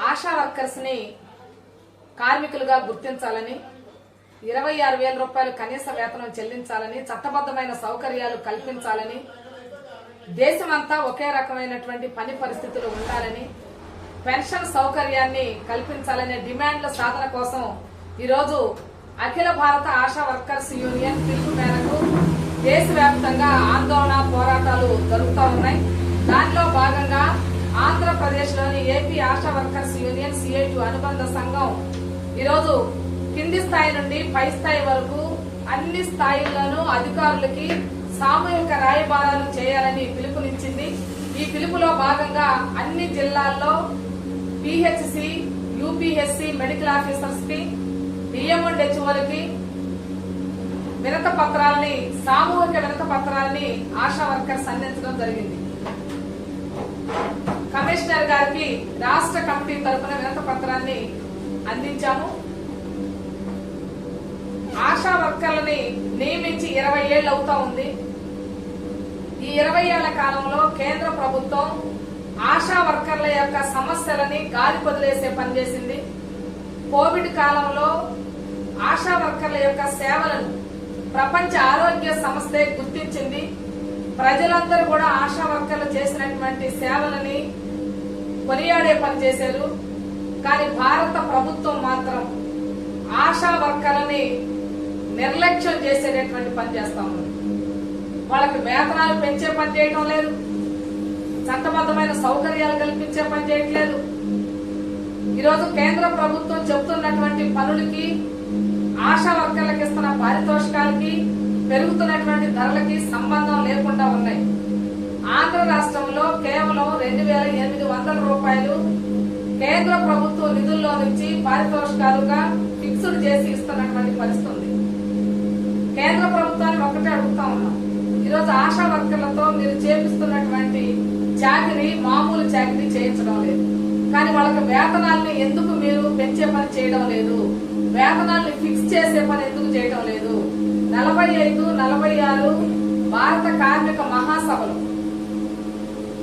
ASHA workers ని కార్మికులుగా గుర్తించాలని 26,000 రూపాయలు కనీస వేతనం చెల్లించాలని చట్టబద్ధమైన సౌకర్యాలు కల్పించాలని దేశమంతా ఒకే రకమైనటువంటి పని పరిస్థితులు ఉండాలని పెన్షన్ సౌకర్యాన్ని కల్పించాలనే డిమాండ్ల సాధన కోసం ఈరోజు అఖిల భారత ఆశా వర్కర్స్ యూనియన్ పిలుపు మేరకు దేశవ్యాప్తంగా ఆందోళన పోరాటాలు జరుగుతూ ఉన్నాయి. దానిలో భాగంగా ఆంధ్రప్రదేశ్ లోని AP ASHA workers union CIT అనుబంధ సంఘం ఈరోజు కింది స్థాయి నుండి పై స్థాయి వరకు అన్ని స్థాయిల్లోనూ అధికారులకి సామూహిక రాయబారాలు చేయాలని పిలుపునిచ్చింది. ఈ పిలుపులో భాగంగా అన్ని జిల్లాల్లో పిహెచ్సి, యూపీహెచ్సి మెడికల్ ఆఫీసర్స్ కి, డిఎంఓ-హెచ్ఓలకి వినత పత్రాలని, సామూహిక వినత పత్రాలని ఆశా వర్కర్స్ అందించడం జరిగింది. కమిషనర్ గారికి రాష్ట్ర కమిటీ తరఫున వినత పత్రాన్ని అందించాము. ఆశా వర్కర్లని నియమించి 20 ఏళ్లు అవుతా ఉంది. ఈ 20 ఏళ్ల కాలంలో కేంద్ర ప్రభుత్వం ఆశా వర్కర్ల యొక్క సమస్యలని గాలి వదిలేసే పనిచేసింది. కోవిడ్ కాలంలో ఆశా వర్కర్ల యొక్క సేవలను ప్రపంచ ఆరోగ్య సంస్థే గుర్తించింది. ప్రజలందరూ కూడా ఆశా వర్కర్లు చేసినటువంటి సేవలని కొనియాడే పనిచేశారు. కానీ భారత ప్రభుత్వం మాత్రం ఆశా వర్కర్లని నిర్లక్ష్యం చేసేటటువంటి పని చేస్తా ఉంది. వాళ్ళకి వేతనాలు పెంచే పని చేయటం లేదు, చట్టబద్ధమైన సౌకర్యాలు కల్పించే పని చేయట్లేదు. ఈరోజు కేంద్ర ప్రభుత్వం చెబుతున్నటువంటి పనులకి, ఆశా వర్కర్లకు ఇస్తున్న పారితోషికాలకి, పెరుగుతున్నటువంటి ధరలకి సంబంధం లేకుండా ఉన్నాయి. ఆంధ్ర రాష్ట్రంలో కేవలం 2,800 రూపాయలు కేంద్ర ప్రభుత్వ నిధుల్లో నుంచి పారితోషికాలుగా ఫిక్స్డ్ చేసి ఇస్తున్నటువంటి పరిస్థితి ఉంది. కేంద్ర ప్రభుత్వాన్ని ఒకటే అడుగుతా ఉన్నాం, ఈరోజు ఆశా వర్కర్లతో మీరు చేపిస్తున్నటువంటి చాకరీ మామూలు చాకరీ చేయించడం లేదు. కానీ వాళ్ళకి వేతనాల్ని ఎందుకు మీరు పెంచే పని చేయడం లేదు? వేతనాల్ని ఫిక్స్ చేసే పని ఎందుకు చేయడం లేదు? 45, 46 భారత కార్మిక మహాసభలు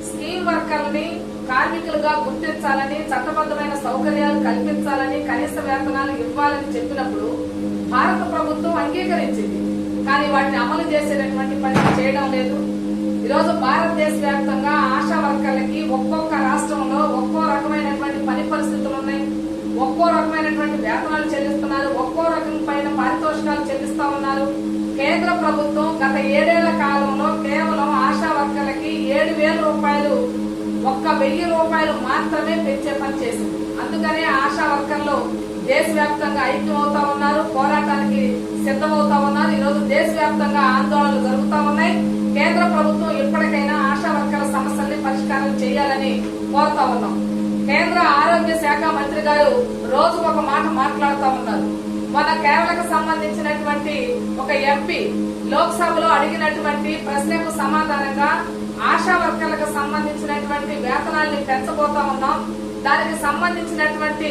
స్కీమ్ వర్కర్లని కార్మికులుగా గుర్తించాలని, చట్టబద్ధమైన సౌకర్యాలు కల్పించాలని, కనీస వేతనాలు ఇవ్వాలని చెప్పినప్పుడు భారత ప్రభుత్వం అంగీకరించింది. కానీ వాటిని అమలు చేసేటటువంటి పని చేయడం లేదు. ఈరోజు భారతదేశ వ్యాప్తంగా ఆశా వర్కర్లకి ఒక్కొక్క రాష్ట్రంలో ఒక్కో రకమైనటువంటి పని పరిస్థితులు ఉన్నాయి. ఒక్కో రకమైనటువంటి వేతనాలు చెల్లిస్తున్నారు, ఒక్కో రకమైన పారితోషికాలు చెల్లిస్తా ఉన్నారు. కేంద్ర ప్రభుత్వం గత 7 ఏళ్ల కాలంలో కేవలం ఆశా వర్కర్లకి 7,000 రూపాయలు, 1,000 రూపాయలు మాత్రమే పెంచే పని చేసింది. అందుకనే ఆశా వర్కర్లు దేశవ్యాప్తంగా ఐక్యం అవుతా ఉన్నారు, పోరాటానికి సిద్ధమవుతా ఉన్నారు. ఈరోజు దేశవ్యాప్తంగా ఆందోళనలు జరుగుతా ఉన్నాయి. కేంద్ర ప్రభుత్వం ఇప్పటికైనా ఆశా వర్కర్ల సమస్యల్ని పరిష్కారం చేయాలని కోరుతా ఉన్నాం. కేంద్ర ఆరోగ్య శాఖ మంత్రి గారు రోజు ఒక మాట మాట్లాడుతూ ఉన్నారు. మన కేరళకు సంబంధించినటువంటి ఒక ఎంపీ లోక్సభలో అడిగినటువంటి ప్రశ్నకు సమాధానంగా ఆశా వర్కర్లకు సంబంధించినటువంటి వేతనాల్ని పెంచబోతా ఉన్నాం, దానికి సంబంధించినటువంటి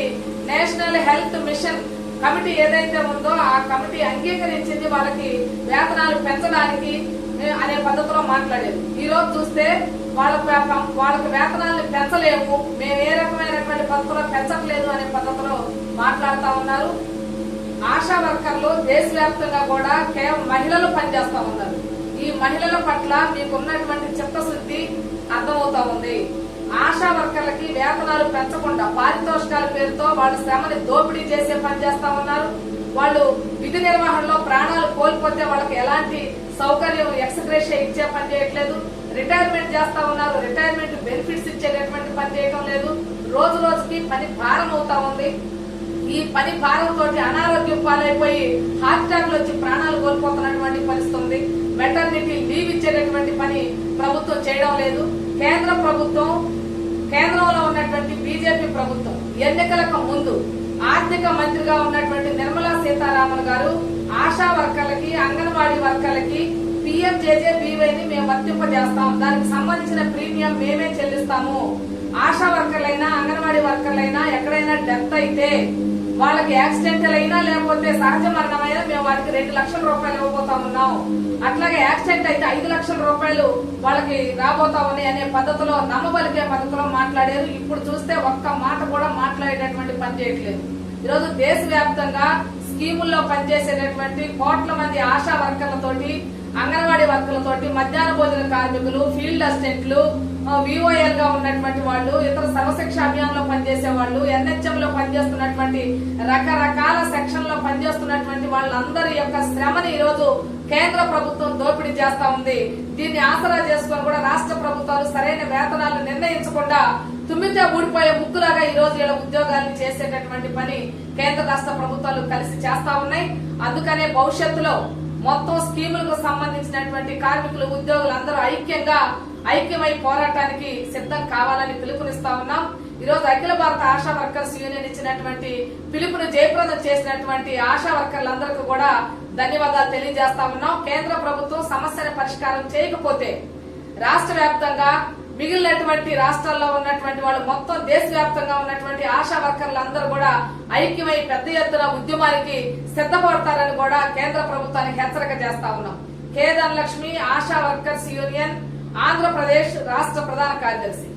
నేషనల్ హెల్త్ మిషన్ కమిటీ ఏదైతే ఉందో ఆ కమిటీ అంగీకరించింది వాళ్ళకి వేతనాలు పెంచడానికి అనే పద్ధతిలో మాట్లాడేది. ఈ రోజు చూస్తే వాళ్ళకి వేతనాలను పెంచలేము, మేము ఏ రకమైనటువంటి పద్ధతిలో పెంచట్లేదు అనే పద్ధతిలో మాట్లాడుతా ఉన్నారు. ఆశా వర్కర్లు దేశవ్యాప్తంగా కూడా కేవలం మహిళలు పనిచేస్తా ఉన్నారు. ఈ మహిళల పట్ల మీకున్నటువంటి చిత్తశుద్ధి అర్థమవుతా ఉంది. ఆశా వర్కర్లకి వేతనాలు పెంచకుండా పారితోషికాల పేరుతో వాళ్ళ శ్రమని దోపిడీ చేసే పని చేస్తా ఉన్నారు. వాళ్ళు విధి నిర్వహణలో ప్రాణాలు కోల్పోతే వాళ్ళకి ఎలాంటి సౌకర్యం ఎక్స్గ్రేషియా ఇచ్చే పని చేయట్లేదు. రిటైర్మెంట్ చేస్తా ఉన్నారు, రిటైర్మెంట్ బెనిఫిట్స్ ఇచ్చేటటువంటి పని చేయడం లేదు. రోజు రోజుకి పని భారం అవుతా ఉంది. ఈ పని భారంతో అనారోగ్యం పాలైపోయి హార్ట్ అటాక్లు వచ్చి ప్రాణాలు కోల్పోతున్నటువంటి పరిస్థితి ఉంది. మెటర్నిటీ లీవ్ ఇచ్చేటటువంటి పని ప్రభుత్వం చేయడం లేదు. కేంద్ర ప్రభుత్వం, కేంద్రంలో ఉన్నటువంటి బీజేపీ ప్రభుత్వం ఎన్నికలకు ముందు ఆర్థిక మంత్రిగా ఉన్నటువంటి నిర్మలా సీతారామన్ గారు ఆశా వర్కర్లకి, అంగన్వాడీ వర్కర్లకి PMJJBYని మేము వర్తింపజేస్తాం, దానికి సంబంధించిన ప్రీమియం మేమే చెల్లిస్తాము. ఆశా వర్కర్లైనా, అంగన్వాడీ వర్కర్లైనా ఎక్కడైనా డెత్ అయితే వాళ్ళకి యాక్సిడెంటల్ అయినా లేకపోతే సహజ మరణమైనా మేము వాటికి 2 లక్షల రూపాయలు ఇవ్వబోతా ఉన్నాం. అట్లాగే యాక్సిడెంట్ అయితే 5 లక్షల రూపాయలు వాళ్ళకి రాబోతా ఉన్నాయి అనే పద్ధతిలో, నమ్మబలికే పద్ధతిలో మాట్లాడారు. ఇప్పుడు చూస్తే ఒక్క మాట కూడా మాట్లాడేటటువంటి పని చేయట్లేదు. ఈరోజు దేశవ్యాప్తంగా స్కీముల్లో పనిచేసేటటువంటి కోట్ల మంది ఆశా వర్కర్లతోటి, అంగన్వాడీ వర్కర్లతోటి, మధ్యాహ్న భోజన కార్మికులు, ఫీల్డ్ అసిస్టెంట్లు, విఓఎల్ గా ఉన్నటువంటి వాళ్ళు, ఇతర సర్వశిక్ష అభియాన్ లో పనిచేసే వాళ్ళు, ఎన్హెచ్ఎం లో పనిచేస్తున్నటువంటి రకరకాల సెక్షన్ లో పనిచేస్తున్నటువంటి వాళ్ళందరి యొక్క శ్రమని ఈ రోజు కేంద్ర ప్రభుత్వం దోపిడీ చేస్తా ఉంది. దీన్ని ఆసరా చేసుకొని కూడా రాష్ట్ర ప్రభుత్వాలు సరైన వేతనాలు నిర్ణయించకుండా తుమ్మితే ఊడిపోయే ముక్కులాగా ఈ రోజు ఇలా ఉద్యోగాలను చేసేటటువంటి పని కేంద్ర రాష్ట్ర ప్రభుత్వాలు కలిసి చేస్తా ఉన్నాయి. అందుకనే భవిష్యత్తులో మొత్తం స్కీములకు సంబంధించినటువంటి కార్మికులు, ఉద్యోగులు అందరూ ఐక్యమై పోరాటానికి సిద్ధం కావాలని పిలుపునిస్తా ఉన్నాం. ఈ రోజు అఖిల భారత ఆశా వర్కర్స్ యూనియన్ ఇచ్చినటువంటి పిలుపును జయప్రదం చేసినటువంటి ఆశా వర్కర్లందరికీ కూడా ధన్యవాదాలు తెలియజేస్తా ఉన్నాం. కేంద్ర ప్రభుత్వం సమస్యను పరిష్కారం చేయకపోతే రాష్ట్ర వ్యాప్తంగా మిగిలినటువంటి రాష్ట్రాల్లో ఉన్నటువంటి వాళ్ళు, మొత్తం దేశవ్యాప్తంగా ఉన్నటువంటి ఆశా వర్కర్లందరూ కూడా ఐక్యమై పెద్ద ఎత్తున ఉద్యమానికి సిద్ధపడతారని కూడా కేంద్ర ప్రభుత్వానికి హెచ్చరిక చేస్తా ఉన్నాం. కే ధనలక్ష్మి, ఆశా వర్కర్స్ యూనియన్, ఆంధ్రప్రదేశ్ రాష్ట్ర ప్రధాన కార్యదర్శి.